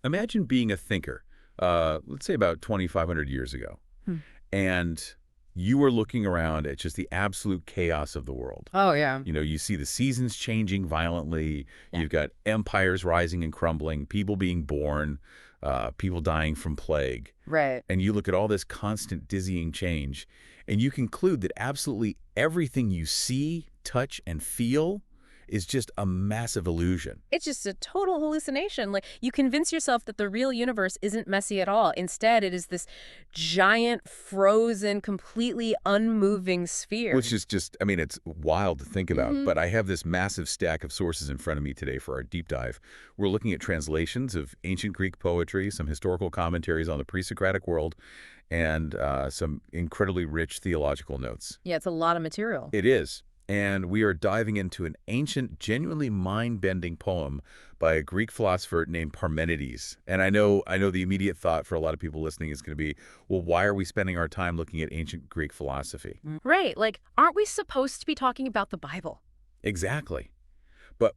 Imagine being a thinker, let's say about 2,500 years ago, Hmm. and you were looking around at just the absolute chaos of the world. Oh, yeah. You know, you see the seasons changing violently. Yeah. You've got empires rising and crumbling, people being born, people dying from plague. Right. And you look at all this constant dizzying change, and you conclude that absolutely everything you see, touch, and feel is just a massive illusion. It's just a total hallucination. Like, you convince yourself that the real universe isn't messy at all. Instead, it is this giant, frozen, completely unmoving sphere. Which is just, I mean, it's wild to think about. But I have this massive stack of sources in front of me today for our deep dive. We're looking at translations of ancient Greek poetry, some historical commentaries on the pre-Socratic world, and some incredibly rich theological notes. Yeah, it's a lot of material. It is. And we are diving into an ancient, genuinely mind-bending poem by a Greek philosopher named Parmenides. And I know the immediate thought for a lot of people listening is going to be, well, why are we spending our time looking at ancient Greek philosophy? Right. Like, aren't we supposed to be talking about the Bible? Exactly. But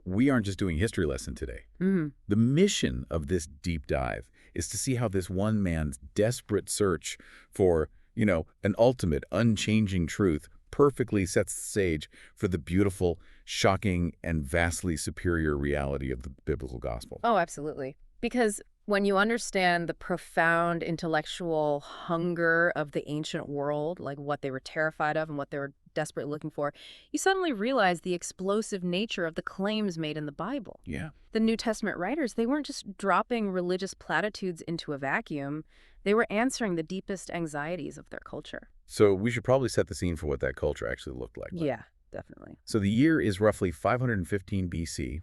we aren't just doing a history lesson today. The mission of this deep dive is to see how this one man's desperate search for, an ultimate, unchanging truth perfectly sets the stage for the beautiful, shocking, and vastly superior reality of the biblical gospel. Oh, absolutely. Because when you understand the profound intellectual hunger of the ancient world, like what they were terrified of and what they were desperately looking for, you suddenly realize the explosive nature of the claims made in the Bible. Yeah. The New Testament writers, they weren't just dropping religious platitudes into a vacuum. They were answering the deepest anxieties of their culture. So we should probably set the scene for what that culture actually looked like. Yeah, definitely. So the year is roughly 515 BC.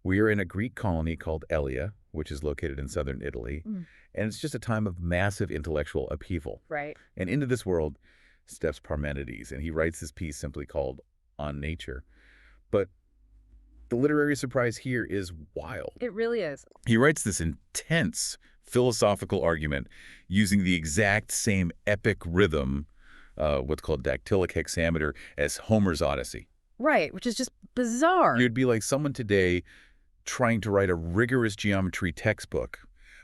We are in a Greek colony called Elea, which is located in southern Italy. And it's just a time of massive intellectual upheaval. Right. And into this world steps Parmenides, and he writes this piece simply called On Nature. But the literary surprise here is wild. It really is. He writes this intense philosophical argument using the exact same epic rhythm, what's called dactylic hexameter, as Homer's Odyssey. Right, which is just bizarre. You'd be like someone today trying to write a rigorous geometry textbook,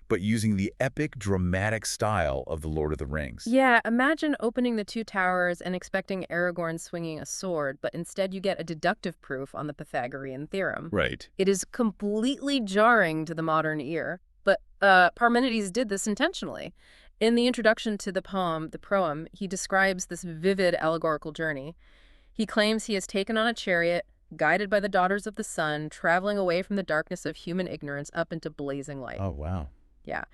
but using the epic, dramatic style of The Lord of the Rings. Yeah, imagine opening the two towers and expecting Aragorn swinging a sword, but instead you get a deductive proof on the Pythagorean theorem. Right. It is completely jarring to the modern ear, but Parmenides did this intentionally. In the introduction to the proem, he describes this vivid allegorical journey. He claims he is taken on a chariot, guided by the daughters of the sun, traveling away from the darkness of human ignorance up into blazing light. Oh, wow. Yeah.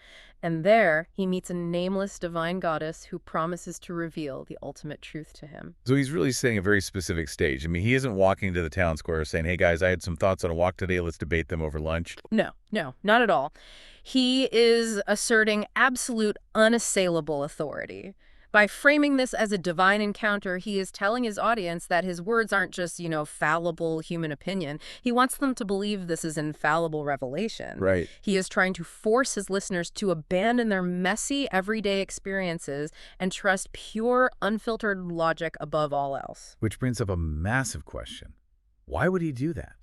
And there, he meets a nameless divine goddess who promises to reveal the ultimate truth to him. So he's really setting a very specific stage. I mean, he isn't walking to the town square saying, hey, guys, I had some thoughts on a walk today. Let's debate them over lunch. No, not at all. He is asserting absolute unassailable authority. By framing this as a divine encounter, he is telling his audience that his words aren't just, fallible human opinion. He wants them to believe this is infallible revelation. Right. He is trying to force his listeners to abandon their messy, everyday experiences and trust pure, unfiltered logic above all else. Which brings up a massive question. Why would he do that?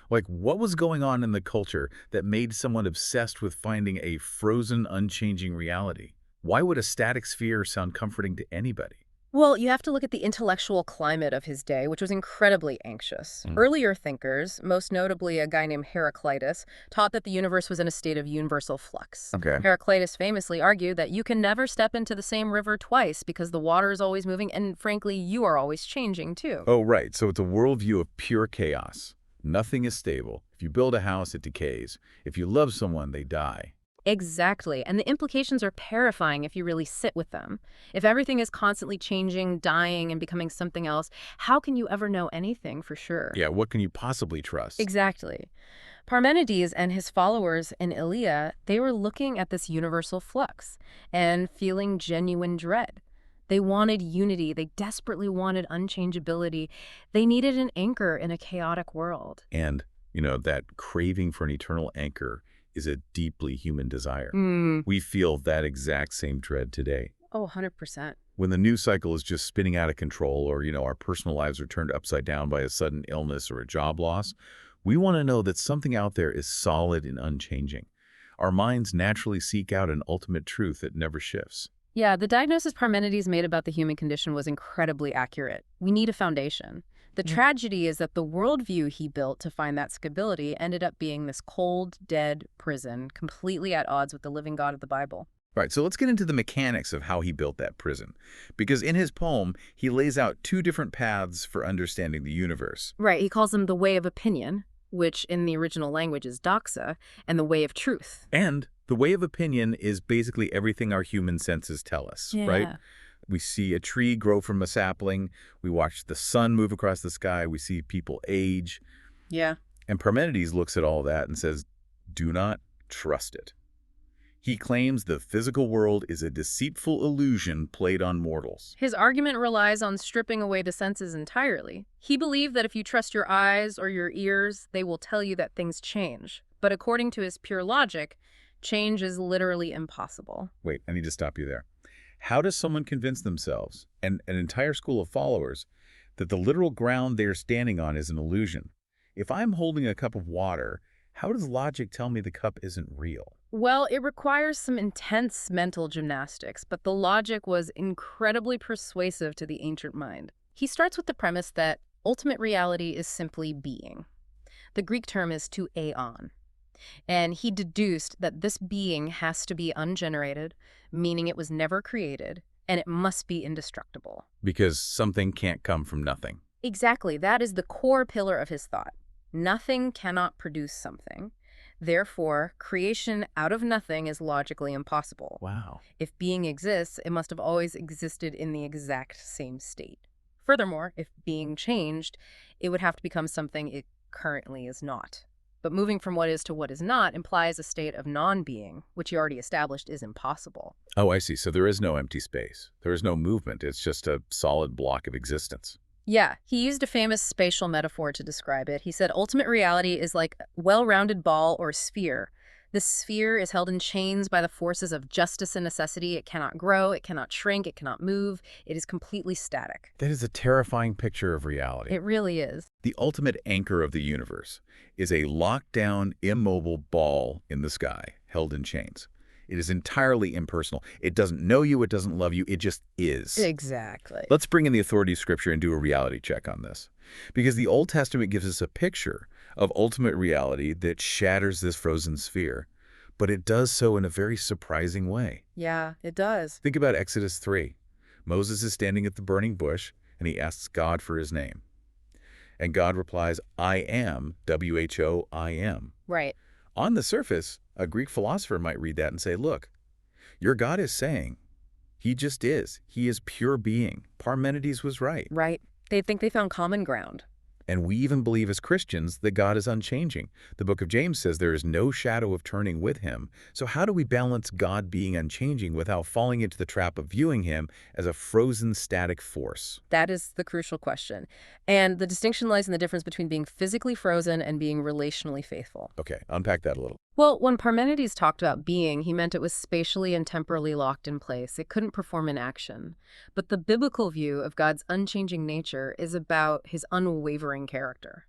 Like, what was going on in the culture that made someone obsessed with finding a frozen, unchanging reality? Why would a static sphere sound comforting to anybody? Well, you have to look at the intellectual climate of his day, which was incredibly anxious. Earlier thinkers, most notably a guy named Heraclitus, taught that the universe was in a state of universal flux. Okay. Heraclitus famously argued that you can never step into the same river twice because the water is always moving and, frankly, you are always changing, too. Oh, right. So it's a worldview of pure chaos. Nothing is stable. If you build a house, it decays. If you love someone, they die. Exactly. And the implications are terrifying if you really sit with them. If everything is constantly changing, dying, and becoming something else, how can you ever know anything for sure? Yeah, what can you possibly trust? Exactly. Parmenides and his followers in Elea, they were looking at this universal flux and feeling genuine dread. They wanted unity. They desperately wanted unchangeability. They needed an anchor in a chaotic world. And, that craving for an eternal anchor is a deeply human desire. We feel that exact same dread today. Oh, 100%. When the news cycle is just spinning out of control or, our personal lives are turned upside down by a sudden illness or a job loss, we want to know that something out there is solid and unchanging. Our minds naturally seek out an ultimate truth that never shifts. Yeah, the diagnosis Parmenides made about the human condition was incredibly accurate. We need a foundation. The tragedy is that the worldview he built to find that stability ended up being this cold, dead prison, completely at odds with the living God of the Bible. Right, so let's get into the mechanics of how he built that prison. Because in his poem, he lays out two different paths for understanding the universe. Right, he calls them the way of opinion, which in the original language is doxa, and the way of truth. And the way of opinion is basically everything our human senses tell us, right? We see a tree grow from a sapling, we watch the sun move across the sky, we see people age. Yeah. And Parmenides looks at all that and says, do not trust it. He claims the physical world is a deceitful illusion played on mortals. His argument relies on stripping away the senses entirely. He believed that if you trust your eyes or your ears, they will tell you that things change. But according to his pure logic, change is literally impossible. Wait, I need to stop you there. How does someone convince themselves, and an entire school of followers, that the literal ground they are standing on is an illusion? If I'm holding a cup of water, how does logic tell me the cup isn't real? Well, it requires some intense mental gymnastics, but the logic was incredibly persuasive to the ancient mind. He starts with the premise that ultimate reality is simply being. The Greek term is to aeon. And he deduced that this being has to be ungenerated, meaning it was never created, and it must be indestructible. Because something can't come from nothing. Exactly. That is the core pillar of his thought. Nothing cannot produce something. Therefore, creation out of nothing is logically impossible. Wow. If being exists, it must have always existed in the exact same state. Furthermore, if being changed, it would have to become something it currently is not. But moving from what is to what is not implies a state of non-being, which he already established is impossible. Oh, I see. So there is no empty space. There is no movement. It's just a solid block of existence. Yeah, he used a famous spatial metaphor to describe it. He said, ultimate reality is like a well-rounded ball or sphere. This sphere is held in chains by the forces of justice and necessity. It cannot grow, it cannot shrink, it cannot move. It is completely static. That is a terrifying picture of reality. It really is. The ultimate anchor of the universe is a locked-down, immobile ball in the sky, held in chains. It is entirely impersonal. It doesn't know you, it doesn't love you, it just is. Exactly. Let's bring in the authority of Scripture and do a reality check on this. Because the Old Testament gives us a picture of ultimate reality that shatters this frozen sphere, but it does so in a very surprising way. Yeah, it does. Think about Exodus 3. Moses is standing at the burning bush, and he asks God for his name. And God replies, I am, W-H-O, I am. Right. On the surface, a Greek philosopher might read that and say, look, your God is saying, he just is. He is pure being. Parmenides was right. Right. They think they found common ground. And we even believe as Christians that God is unchanging. The book of James says there is no shadow of turning with him. So how do we balance God being unchanging without falling into the trap of viewing him as a frozen static force? That is the crucial question. And the distinction lies in the difference between being physically frozen and being relationally faithful. Okay, unpack that a little. Well, when Parmenides talked about being, he meant it was spatially and temporally locked in place. It couldn't perform in action. But the biblical view of God's unchanging nature is about his unwavering character.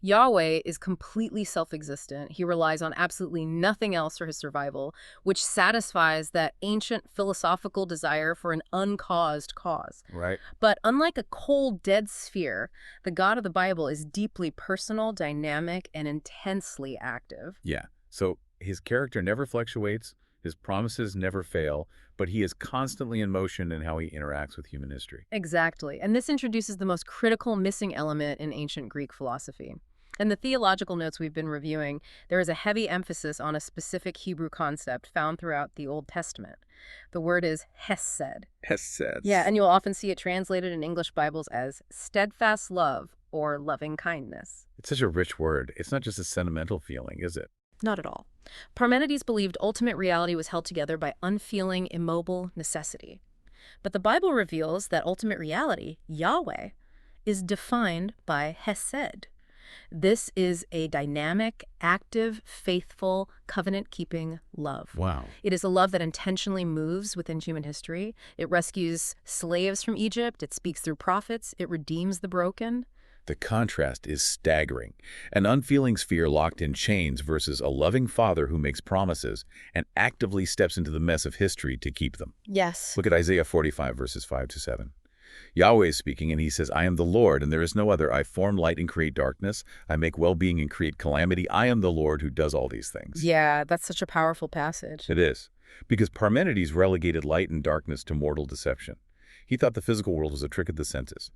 Yahweh is completely self-existent. He relies on absolutely nothing else for his survival, which satisfies that ancient philosophical desire for an uncaused cause. Right. But unlike a cold, dead sphere, the God of the Bible is deeply personal, dynamic, and intensely active. Yeah. So his character never fluctuates, his promises never fail, but he is constantly in motion in how he interacts with human history. Exactly. And this introduces the most critical missing element in ancient Greek philosophy. In the theological notes we've been reviewing, there is a heavy emphasis on a specific Hebrew concept found throughout the Old Testament. The word is hesed. Hesed. Yeah, and you'll often see it translated in English Bibles as steadfast love or loving kindness. It's such a rich word. It's not just a sentimental feeling, is it? Not at all. Parmenides believed ultimate reality was held together by unfeeling, immobile necessity. But the Bible reveals that ultimate reality, Yahweh, is defined by hesed. This is a dynamic, active, faithful, covenant-keeping love. Wow. It is a love that intentionally moves within human history. It rescues slaves from Egypt. It speaks through prophets. It redeems the broken. The contrast is staggering. An unfeeling sphere locked in chains versus a loving father who makes promises and actively steps into the mess of history to keep them. Yes. Look at Isaiah 45, verses 5 to 7. Yahweh is speaking, and he says, I am the Lord, and there is no other. I form light and create darkness. I make well-being and create calamity. I am the Lord who does all these things. Yeah, that's such a powerful passage. It is, because Parmenides relegated light and darkness to mortal deception. He thought the physical world was a trick of the senses.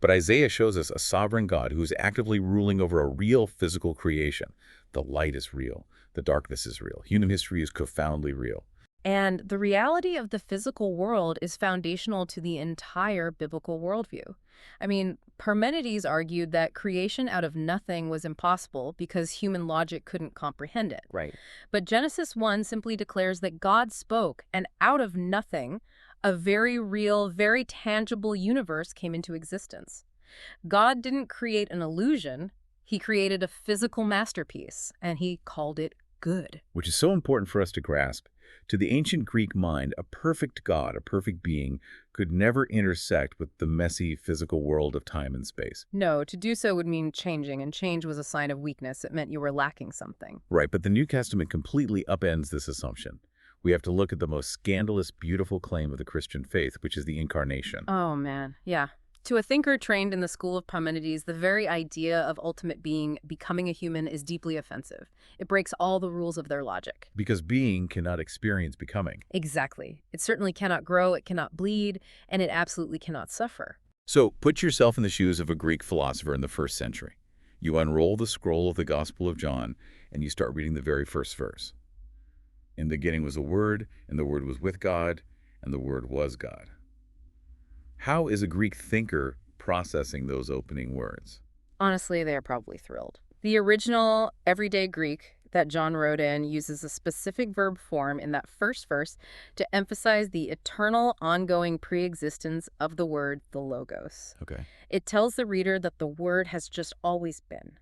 But Isaiah shows us a sovereign God who is actively ruling over a real physical creation. The light is real. The darkness is real. Human history is profoundly real. And the reality of the physical world is foundational to the entire biblical worldview. I mean, Parmenides argued that creation out of nothing was impossible because human logic couldn't comprehend it. Right. But Genesis 1 simply declares that God spoke, and out of nothing, a very real, very tangible universe came into existence. God didn't create an illusion. He created a physical masterpiece, and he called it good. Which is so important for us to grasp. To the ancient Greek mind, a perfect God, a perfect being, could never intersect with the messy physical world of time and space. No, to do so would mean changing, and change was a sign of weakness. It meant you were lacking something. Right, but the New Testament completely upends this assumption. We have to look at the most scandalous, beautiful claim of the Christian faith, which is the Incarnation. Oh, man. Yeah. To a thinker trained in the school of Parmenides, the very idea of ultimate being becoming a human is deeply offensive. It breaks all the rules of their logic. Because being cannot experience becoming. Exactly. It certainly cannot grow, it cannot bleed, and it absolutely cannot suffer. So put yourself in the shoes of a Greek philosopher in the 1st century. You unroll the scroll of the Gospel of John, and you start reading the very first verse. In the beginning was a Word, and the Word was with God, and the Word was God. How is a Greek thinker processing those opening words? Honestly, they are probably thrilled. The original everyday Greek that John wrote in uses a specific verb form in that first verse to emphasize the eternal, ongoing pre-existence of the Word, the Logos. Okay. It tells the reader that the Word has just always been.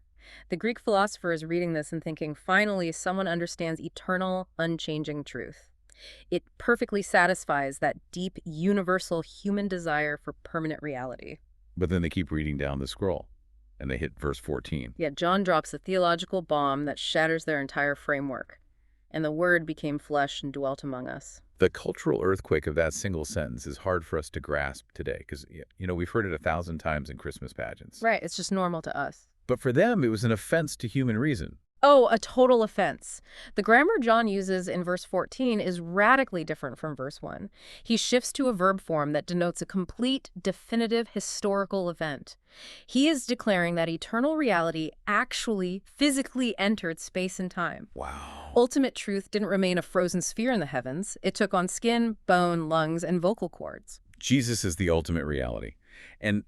The Greek philosopher is reading this and thinking, finally, someone understands eternal, unchanging truth. It perfectly satisfies that deep, universal human desire for permanent reality. But then they keep reading down the scroll, and they hit verse 14. Yet John drops a theological bomb that shatters their entire framework. And the Word became flesh and dwelt among us. The cultural earthquake of that single sentence is hard for us to grasp today, because, we've heard it 1,000 times in Christmas pageants. Right, it's just normal to us. But for them, it was an offense to human reason. Oh, a total offense. The grammar John uses in verse 14 is radically different from verse 1. He shifts to a verb form that denotes a complete, definitive, historical event. He is declaring that eternal reality actually physically entered space and time. Wow. Ultimate truth didn't remain a frozen sphere in the heavens. It took on skin, bone, lungs, and vocal cords. Jesus is the ultimate reality. And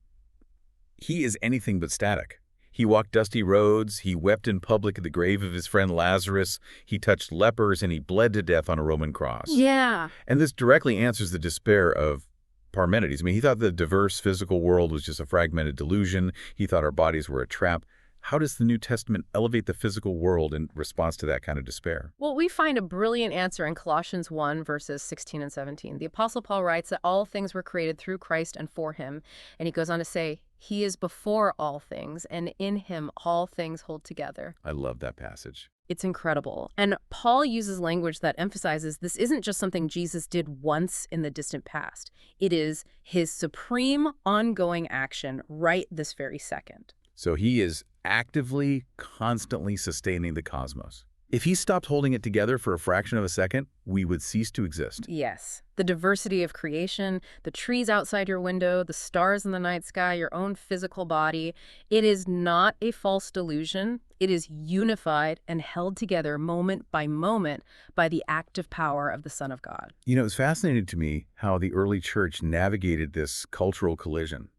he is anything but static. He walked dusty roads, he wept in public at the grave of his friend Lazarus, he touched lepers, and he bled to death on a Roman cross. Yeah. And this directly answers the despair of Parmenides. I mean, he thought the diverse physical world was just a fragmented delusion. He thought our bodies were a trap. How does the New Testament elevate the physical world in response to that kind of despair? Well, we find a brilliant answer in Colossians 1, verses 16 and 17. The Apostle Paul writes that all things were created through Christ and for him. And he goes on to say, he is before all things, and in him all things hold together. I love that passage. It's incredible. And Paul uses language that emphasizes this isn't just something Jesus did once in the distant past. It is his supreme, ongoing action right this very second. So he is actively, constantly sustaining the cosmos. If he stopped holding it together for a fraction of a second, we would cease to exist. Yes. The diversity of creation, the trees outside your window, the stars in the night sky, your own physical body, it is not a false delusion. It is unified and held together moment by moment by the active power of the Son of God. It's fascinating to me how the early church navigated this cultural collision,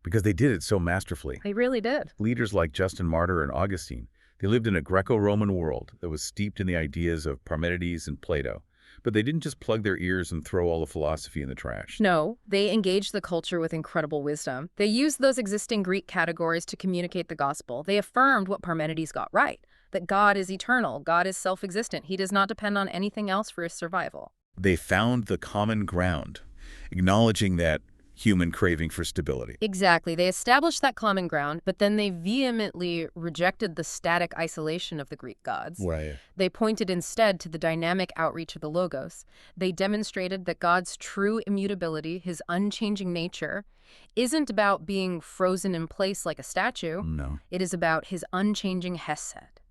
because they did it so masterfully. They really did. Leaders like Justin Martyr and Augustine, they lived in a Greco-Roman world that was steeped in the ideas of Parmenides and Plato. But they didn't just plug their ears and throw all the philosophy in the trash. No, they engaged the culture with incredible wisdom. They used those existing Greek categories to communicate the gospel. They affirmed what Parmenides got right, that God is eternal, God is self-existent. He does not depend on anything else for his survival. They found the common ground, acknowledging that human craving for stability. Exactly. They established that common ground, but then they vehemently rejected the static isolation of the Greek gods. Right. They pointed instead to the dynamic outreach of the Logos. They demonstrated that God's true immutability, his unchanging nature, isn't about being frozen in place like a statue. No. It is about his unchanging hesed.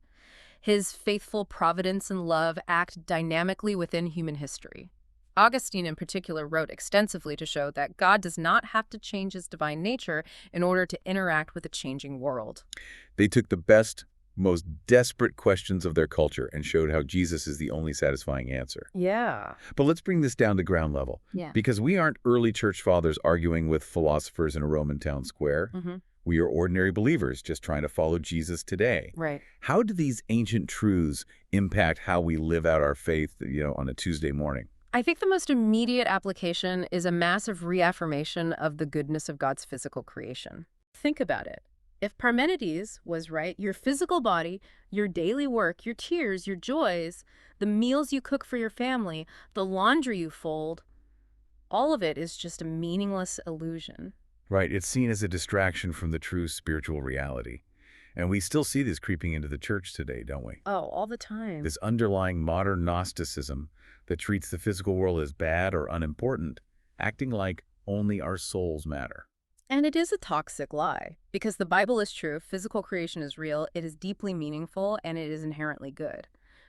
His faithful providence and love act dynamically within human history. Augustine in particular wrote extensively to show that God does not have to change his divine nature in order to interact with a changing world. They took the best, most desperate questions of their culture and showed how Jesus is the only satisfying answer. Yeah. But let's bring this down to ground level. Yeah. Because we aren't early church fathers arguing with philosophers in a Roman town square. Mm-hmm. We are ordinary believers just trying to follow Jesus today. Right. How do these ancient truths impact how we live out our faith, on a Tuesday morning? I think the most immediate application is a massive reaffirmation of the goodness of God's physical creation. Think about it. If Parmenides was right, your physical body, your daily work, your tears, your joys, the meals you cook for your family, the laundry you fold, all of it is just a meaningless illusion. Right. It's seen as a distraction from the true spiritual reality. And we still see this creeping into the church today, don't we? Oh, all the time. This underlying modern Gnosticism that treats the physical world as bad or unimportant, acting like only our souls matter. And it is a toxic lie, because the Bible is true, physical creation is real, it is deeply meaningful, and it is inherently good.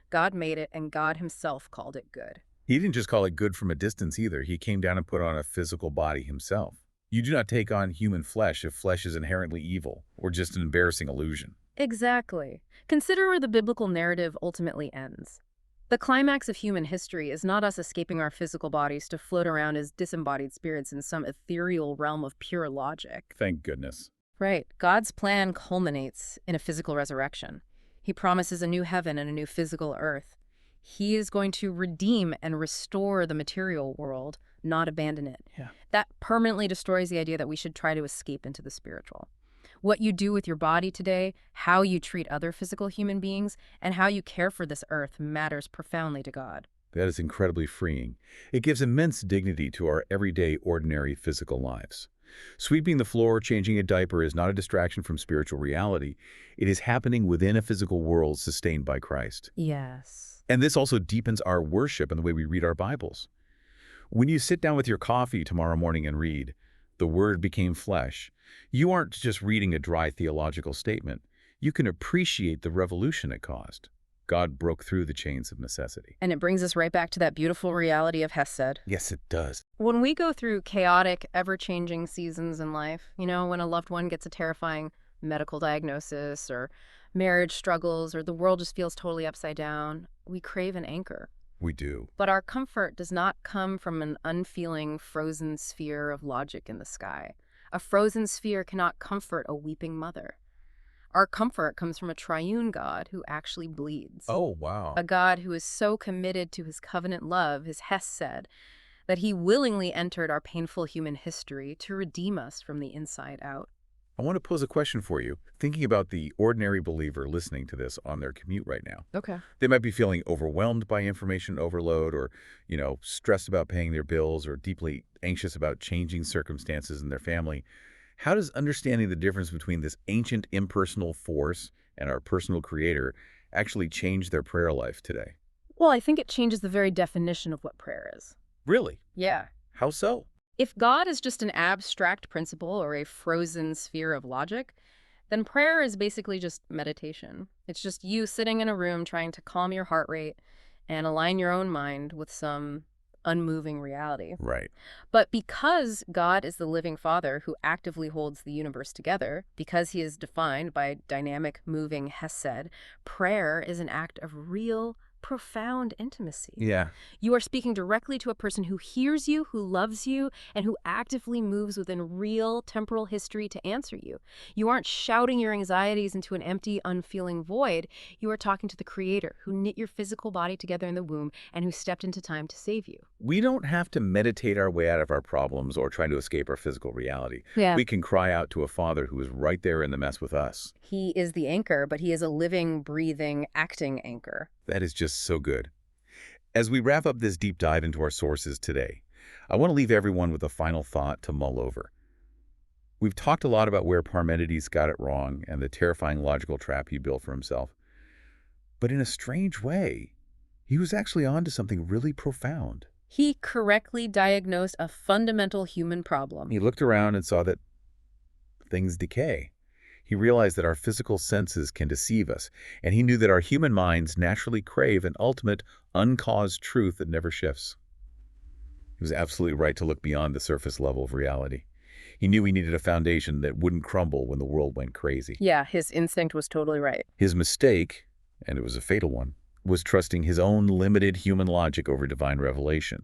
God made it, and God himself called it good. He didn't just call it good from a distance either. He came down and put on a physical body himself. You do not take on human flesh if flesh is inherently evil or just an embarrassing illusion. Exactly. Consider where the biblical narrative ultimately ends. The climax of human history is not us escaping our physical bodies to float around as disembodied spirits in some ethereal realm of pure logic. Thank goodness. Right. God's plan culminates in a physical resurrection. He promises a new heaven and a new physical earth. He is going to redeem and restore the material world, not abandon it. Yeah. That permanently destroys the idea that we should try to escape into the spiritual. What you do with your body today, how you treat other physical human beings, and how you care for this earth matters profoundly to God. That is incredibly freeing. It gives immense dignity to our everyday, ordinary physical lives. Sweeping the floor, changing a diaper is not a distraction from spiritual reality. It is happening within a physical world sustained by Christ. Yes. And this also deepens our worship and the way we read our Bibles. When you sit down with your coffee tomorrow morning and read, "The Word became flesh," you aren't just reading a dry theological statement. You can appreciate the revolution it caused. God broke through the chains of necessity. And it brings us right back to that beautiful reality of Hesed. Yes, it does. When we go through chaotic, ever-changing seasons in life, when a loved one gets a terrifying medical diagnosis or marriage struggles or the world just feels totally upside down, we crave an anchor. We do. But our comfort does not come from an unfeeling, frozen sphere of logic in the sky. A frozen sphere cannot comfort a weeping mother. Our comfort comes from a triune God who actually bleeds. Oh, wow. A God who is so committed to his covenant love, his hesed, that he willingly entered our painful human history to redeem us from the inside out. I want to pose a question for you, thinking about the ordinary believer listening to this on their commute right now. Okay. They might be feeling overwhelmed by information overload or, stressed about paying their bills or deeply anxious about changing circumstances in their family. How does understanding the difference between this ancient impersonal force and our personal creator actually change their prayer life today? Well, I think it changes the very definition of what prayer is. Really? Yeah. How so? If God is just an abstract principle or a frozen sphere of logic, then prayer is basically just meditation. It's just you sitting in a room trying to calm your heart rate and align your own mind with some unmoving reality. Right. But because God is the living Father who actively holds the universe together, because he is defined by dynamic, moving hesed, prayer is an act of real, profound intimacy. Yeah. You are speaking directly to a person who hears you, who loves you, and who actively moves within real temporal history to answer you. You aren't shouting your anxieties into an empty, unfeeling void. You are talking to the Creator who knit your physical body together in the womb and who stepped into time to save you. We don't have to meditate our way out of our problems or try to escape our physical reality. Yeah. We can cry out to a Father who is right there in the mess with us. He is the anchor, but he is a living, breathing, acting anchor. That is just so good. As we wrap up this deep dive into our sources today, I want to leave everyone with a final thought to mull over. We've talked a lot about where Parmenides got it wrong and the terrifying logical trap he built for himself. But in a strange way, he was actually onto something really profound. He correctly diagnosed a fundamental human problem. He looked around and saw that things decay. He realized that our physical senses can deceive us, and he knew that our human minds naturally crave an ultimate, uncaused truth that never shifts. He was absolutely right to look beyond the surface level of reality. He knew he needed a foundation that wouldn't crumble when the world went crazy. Yeah, his instinct was totally right. His mistake, and it was a fatal one, was trusting his own limited human logic over divine revelation.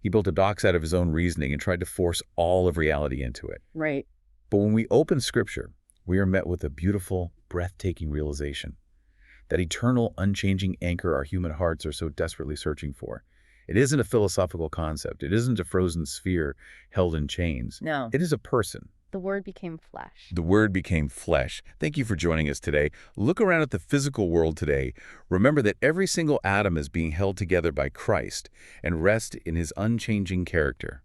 He built a dox out of his own reasoning and tried to force all of reality into it. Right. But when we open Scripture, we are met with a beautiful, breathtaking realization. That eternal, unchanging anchor our human hearts are so desperately searching for. It isn't a philosophical concept. It isn't a frozen sphere held in chains. No. It is a person. The Word became flesh. The Word became flesh. Thank you for joining us today. Look around at the physical world today. Remember that every single atom is being held together by Christ and rest in his unchanging character.